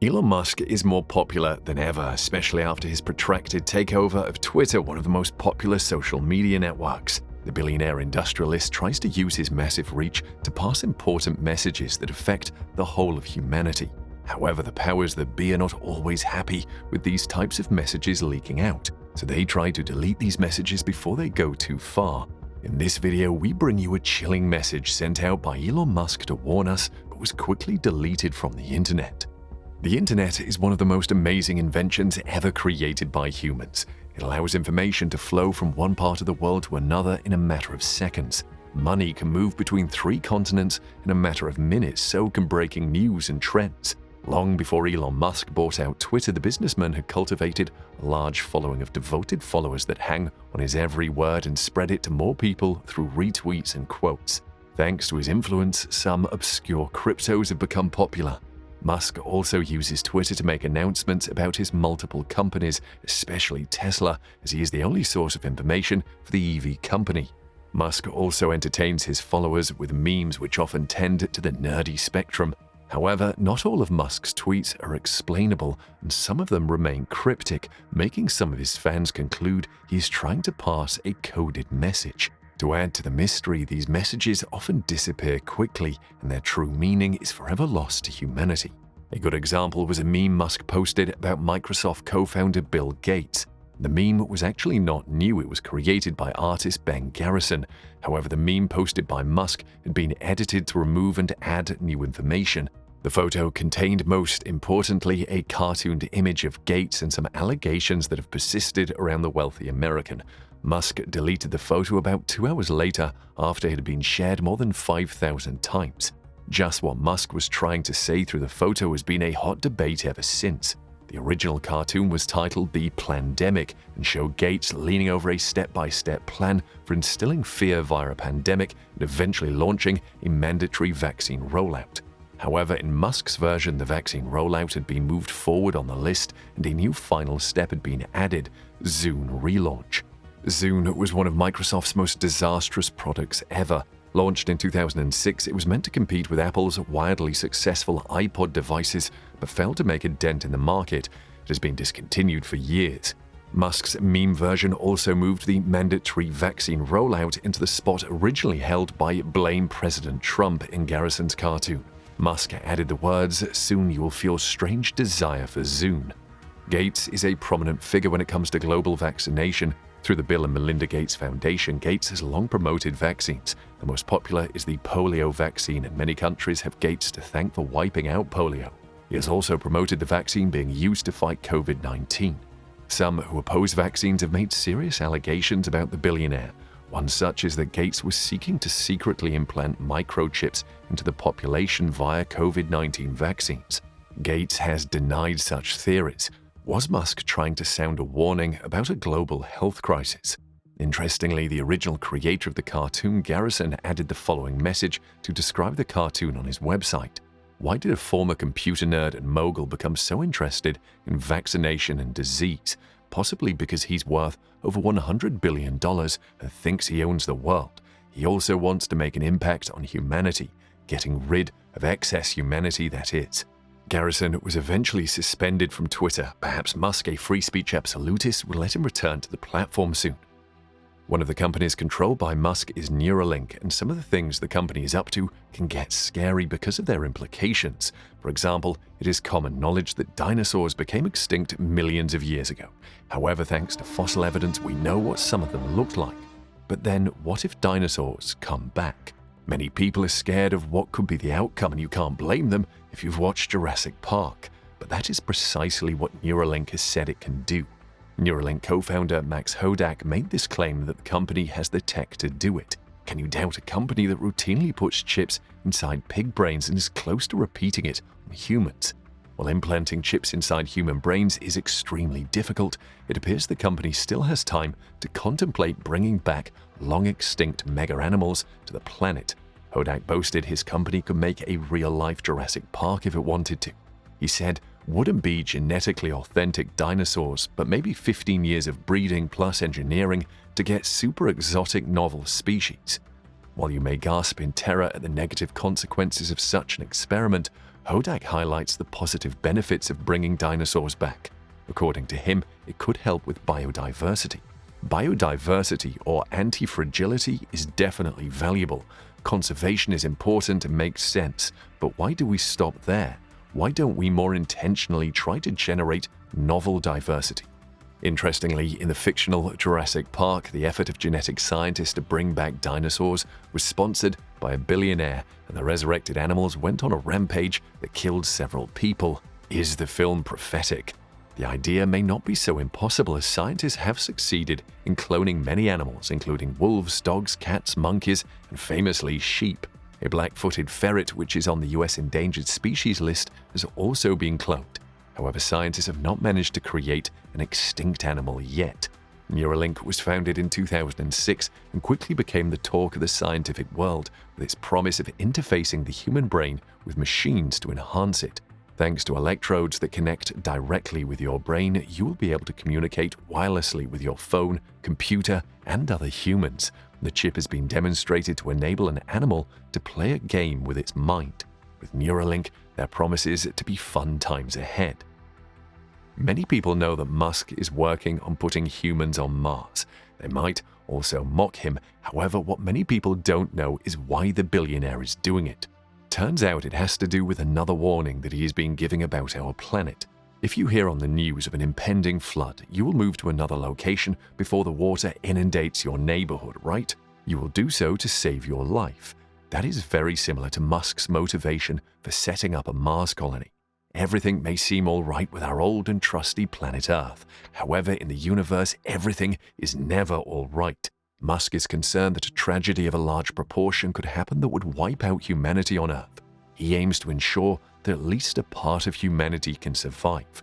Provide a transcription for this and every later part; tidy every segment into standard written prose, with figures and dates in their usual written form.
Elon Musk is more popular than ever, especially after his protracted takeover of Twitter, one of the most popular social media networks. The billionaire industrialist tries to use his massive reach to pass important messages that affect the whole of humanity. However, the powers that be are not always happy with these types of messages leaking out, so they try to delete these messages before they go too far. In this video, we bring you a chilling message sent out by Elon Musk to warn us, but was quickly deleted from the internet. The internet is one of the most amazing inventions ever created by humans. It allows information to flow from one part of the world to another in a matter of seconds. Money can move between 3 continents in a matter of minutes, so can breaking news and trends. Long before Elon Musk bought out Twitter, the businessman had cultivated a large following of devoted followers that hang on his every word and spread it to more people through retweets and quotes. Thanks to his influence, some obscure cryptos have become popular. Musk also uses Twitter to make announcements about his multiple companies, especially Tesla, as he is the only source of information for the EV company. Musk also entertains his followers with memes which often tend to the nerdy spectrum. However, not all of Musk's tweets are explainable, and some of them remain cryptic, making some of his fans conclude he is trying to pass a coded message. To add to the mystery, these messages often disappear quickly, and their true meaning is forever lost to humanity. A good example was a meme Musk posted about Microsoft co-founder Bill Gates. The meme was actually not new, it was created by artist Ben Garrison. However, the meme posted by Musk had been edited to remove and add new information. The photo contained, most importantly, a cartooned image of Gates and some allegations that have persisted around the wealthy American. Musk deleted the photo about 2 hours later after it had been shared more than 5,000 times. Just what Musk was trying to say through the photo has been a hot debate ever since. The original cartoon was titled The Plandemic and showed Gates leaning over a step-by-step plan for instilling fear via a pandemic and eventually launching a mandatory vaccine rollout. However, in Musk's version, the vaccine rollout had been moved forward on the list and a new final step had been added: Zune relaunch. Zune was one of Microsoft's most disastrous products ever. Launched in 2006, it was meant to compete with Apple's wildly successful iPod devices, but failed to make a dent in the market. It has been discontinued for years. Musk's meme version also moved the mandatory vaccine rollout into the spot originally held by Blame President Trump in Garrison's cartoon. Musk added the words, "Soon you will feel strange desire for Zune." Gates is a prominent figure when it comes to global vaccination. Through the Bill and Melinda Gates Foundation, Gates has long promoted vaccines. The most popular is the polio vaccine, and many countries have Gates to thank for wiping out polio. He has also promoted the vaccine being used to fight COVID-19. Some who oppose vaccines have made serious allegations about the billionaire. One such is that Gates was seeking to secretly implant microchips into the population via COVID-19 vaccines. Gates has denied such theories. Was Musk trying to sound a warning about a global health crisis? Interestingly, the original creator of the cartoon, Garrison, added the following message to describe the cartoon on his website. Why did a former computer nerd and mogul become so interested in vaccination and disease? Possibly because he's worth over $100 billion and thinks he owns the world. He also wants to make an impact on humanity, getting rid of excess humanity, that is. Garrison was eventually suspended from Twitter. Perhaps Musk, a free speech absolutist, will let him return to the platform soon. One of the companies controlled by Musk is Neuralink, and some of the things the company is up to can get scary because of their implications. For example, it is common knowledge that dinosaurs became extinct millions of years ago. However, thanks to fossil evidence, we know what some of them looked like. But then, what if dinosaurs come back? Many people are scared of what could be the outcome, and you can't blame them if you've watched Jurassic Park. But that is precisely what Neuralink has said it can do. Neuralink co-founder Max Hodak made this claim that the company has the tech to do it. Can you doubt a company that routinely puts chips inside pig brains and is close to repeating it on humans? While implanting chips inside human brains is extremely difficult, it appears the company still has time to contemplate bringing back long-extinct mega-animals to the planet. Hodak boasted his company could make a real-life Jurassic Park if it wanted to. He said, "Wouldn't be genetically authentic dinosaurs, but maybe 15 years of breeding plus engineering to get super exotic novel species." While you may gasp in terror at the negative consequences of such an experiment, Hodak highlights the positive benefits of bringing dinosaurs back. According to him, it could help with biodiversity. Biodiversity, or anti-fragility, is definitely valuable. Conservation is important and makes sense, but why do we stop there? Why don't we more intentionally try to generate novel diversity? Interestingly, in the fictional Jurassic Park, the effort of genetic scientists to bring back dinosaurs was sponsored by a billionaire, and the resurrected animals went on a rampage that killed several people. Is the film prophetic? The idea may not be so impossible, as scientists have succeeded in cloning many animals, including wolves, dogs, cats, monkeys, and famously sheep. A black-footed ferret, which is on the US endangered species list, has also been cloned. However, scientists have not managed to create an extinct animal yet. Neuralink was founded in 2006 and quickly became the talk of the scientific world, with its promise of interfacing the human brain with machines to enhance it. Thanks to electrodes that connect directly with your brain, you will be able to communicate wirelessly with your phone, computer, and other humans. The chip has been demonstrated to enable an animal to play a game with its mind. With Neuralink, there promises to be fun times ahead. Many people know that Musk is working on putting humans on Mars. They might also mock him. However, what many people don't know is why the billionaire is doing it. Turns out it has to do with another warning that he has been giving about our planet. If you hear on the news of an impending flood, you will move to another location before the water inundates your neighborhood, right? You will do so to save your life. That is very similar to Musk's motivation for setting up a Mars colony. Everything may seem all right with our old and trusty planet Earth. However, in the universe, everything is never all right. Musk is concerned that a tragedy of a large proportion could happen that would wipe out humanity on Earth. He aims to ensure that at least a part of humanity can survive.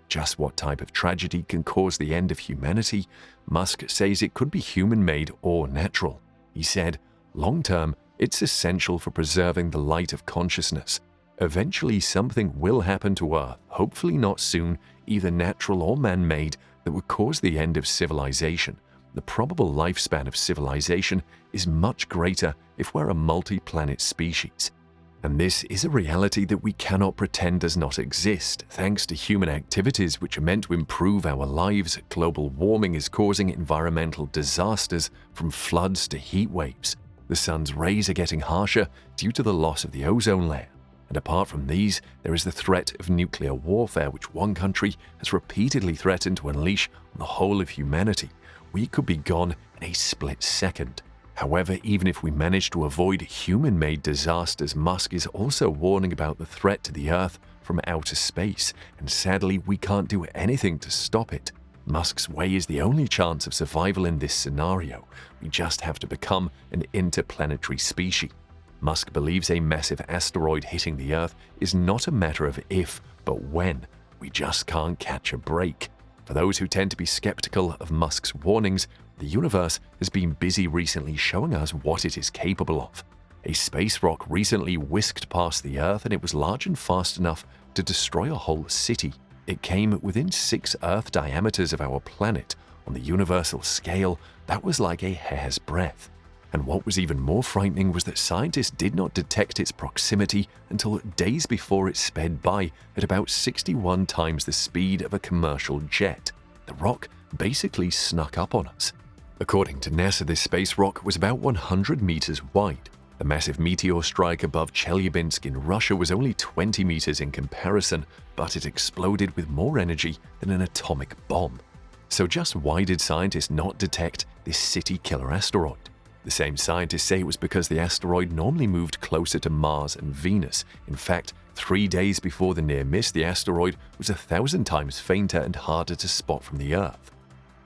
Just what type of tragedy can cause the end of humanity? Musk says it could be human-made or natural. He said, "Long-term, it's essential for preserving the light of consciousness. Eventually something will happen to Earth, hopefully not soon, either natural or man-made, that would cause the end of civilization. The probable lifespan of civilization is much greater if we're a multi-planet species. And this is a reality that we cannot pretend does not exist. Thanks to human activities which are meant to improve our lives, global warming is causing environmental disasters from floods to heat waves. The sun's rays are getting harsher due to the loss of the ozone layer. And apart from these, there is the threat of nuclear warfare, which one country has repeatedly threatened to unleash on the whole of humanity. We could be gone in a split second. However, even if we manage to avoid human-made disasters, Musk is also warning about the threat to the Earth from outer space, and sadly, we can't do anything to stop it. Musk's way is the only chance of survival in this scenario. We just have to become an interplanetary species. Musk believes a massive asteroid hitting the Earth is not a matter of if, but when. We just can't catch a break. For those who tend to be skeptical of Musk's warnings, the universe has been busy recently showing us what it is capable of. A space rock recently whisked past the Earth, and it was large and fast enough to destroy a whole city. It came within 6 Earth diameters of our planet. On the universal scale, that was like a hair's breadth. And what was even more frightening was that scientists did not detect its proximity until days before it sped by at about 61 times the speed of a commercial jet. The rock basically snuck up on us. According to NASA, this space rock was about 100 meters wide. The massive meteor strike above Chelyabinsk in Russia was only 20 meters in comparison, but it exploded with more energy than an atomic bomb. So just why did scientists not detect this city-killer asteroid? The same scientists say it was because the asteroid normally moved closer to Mars and Venus. In fact, 3 days before the near miss, the asteroid was 1,000 times fainter and harder to spot from the Earth.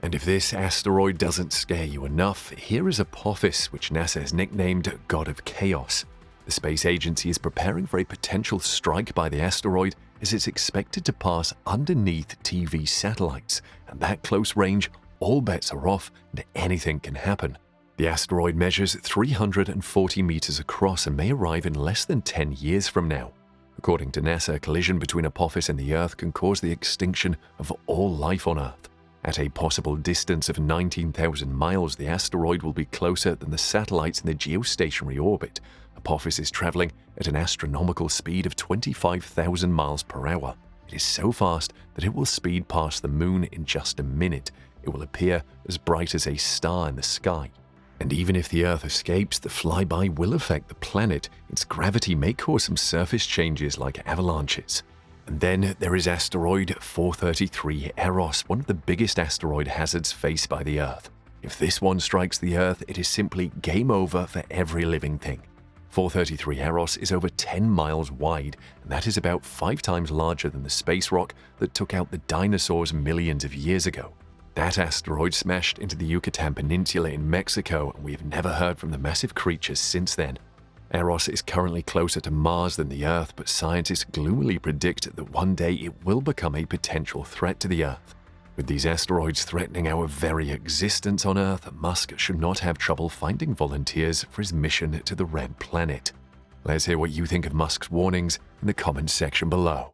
And if this asteroid doesn't scare you enough, here is Apophis, which NASA has nicknamed God of Chaos. The space agency is preparing for a potential strike by the asteroid, as it's expected to pass underneath TV satellites. And that close range, all bets are off and anything can happen. The asteroid measures 340 meters across and may arrive in less than 10 years from now. According to NASA, a collision between Apophis and the Earth can cause the extinction of all life on Earth. At a possible distance of 19,000 miles, the asteroid will be closer than the satellites in the geostationary orbit, Apophis is traveling at an astronomical speed of 25,000 miles per hour. It is so fast that it will speed past the moon in just a minute. It will appear as bright as a star in the sky. And even if the Earth escapes, the flyby will affect the planet. Its gravity may cause some surface changes like avalanches. And then there is asteroid 433 Eros, one of the biggest asteroid hazards faced by the Earth. If this one strikes the Earth, it is simply game over for every living thing. 433 Eros is over 10 miles wide, and that is about 5 times larger than the space rock that took out the dinosaurs millions of years ago. That asteroid smashed into the Yucatan Peninsula in Mexico, and we have never heard from the massive creatures since then. Eros is currently closer to Mars than the Earth, but scientists gloomily predict that one day it will become a potential threat to the Earth. With these asteroids threatening our very existence on Earth, Musk should not have trouble finding volunteers for his mission to the Red Planet. Let's hear what you think of Musk's warnings in the comments section below.